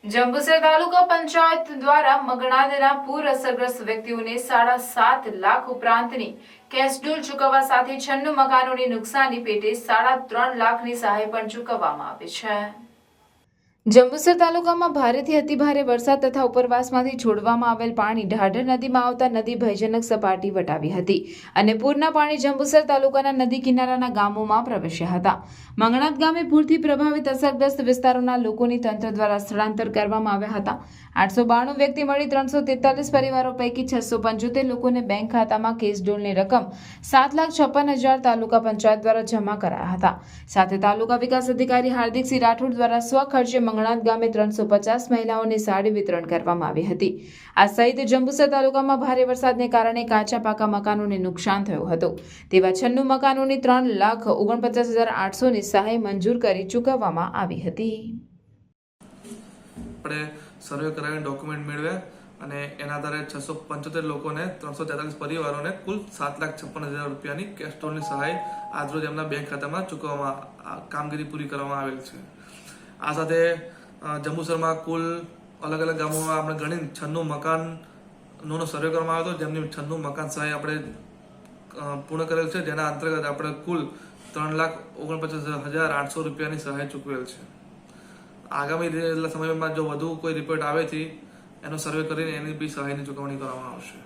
જંબુસર તાલુકા પંચાયત દ્વારા મગણાદના પૂર અસરગ્રસ્ત વ્યક્તિઓને 7.5 લાખ ઉપરાંતની કેશડોલ ચૂકવવા સાથે 96 મકાનોની નુકસાની પેટે 3.5 લાખની સહાય પણ ચૂકવવામાં આવી છે। જંબુસર તાલુકામાં ભારેથી અતિભારે વરસાદ તથા ઉપરવાસમાંથી છોડવામાં આવેલ પાણી ઢાઢર નદીમાં આવતા નદી ભયજનક સપાટી વટાવી હતી અને પૂરના પાણી જંબુસર તાલુકાના નદી કિનારાના ગામોમાં પ્રવેશ્યા હતા। મંગણાદ ગામે પૂરથી પ્રભાવિત અસરગ્રસ્ત વિસ્તારોના લોકોની તંત્ર દ્વારા સ્થળાંતર કરવામાં આવ્યા હતા। 892 વ્યક્તિ મળી 343 પરિવારો પૈકી 675 લોકોને બેંક ખાતામાં કેશડોલની રકમ 7,56,000 તાલુકા પંચાયત દ્વારા જમા કરાયા હતા। સાથે તાલુકા વિકાસ અધિકારી હાર્દિકસિંહ રાઠોડ દ્વારા સ્વખર્ચે મંગણાદ ગામે 350 મહિલાઓને સાડી વિતરણ કરવામાં આવી હતી। આ સહિત જંબુસર તાલુકામાં ભારે વરસાદને કારણે કાચા પાકા મકાનોને નુકસાન થયું હતું તેવા 96 મકાનોની 3,49,800ની સહાય મંજૂર કરી ચૂકવવામાં આવી હતી। આપણે સર્વે કરાવીને ડોક્યુમેન્ટ મેળવ્યા અને એના આધારે 675 લોકોને 343 પરિવારોને કુલ 7,56,000 રૂપિયાની કેશડોલની સહાય આજરોજ એમના બેંક ખાતામાં ચૂકવવામાં કામગીરી પૂરી કરવામાં આવેલ છે। આ સાથે જંબુસરમાં કુલ અલગ અલગ ગામોમાં આપણે ગણી 96 મકાનોનો સર્વે કરવામાં આવ્યો હતો, જેમની 96 મકાન સહાય આપણે પૂર્ણ કરેલ છે, જેના અંતર્ગત આપણે કુલ 3,49,800 રૂપિયાની સહાય ચૂકવેલ છે। આગામી સમયમાં જો વધુ કોઈ રિપોર્ટ આવે છે એનો સર્વે કરીને એની બી સહાયની ચૂકવણી કરવામાં આવશે।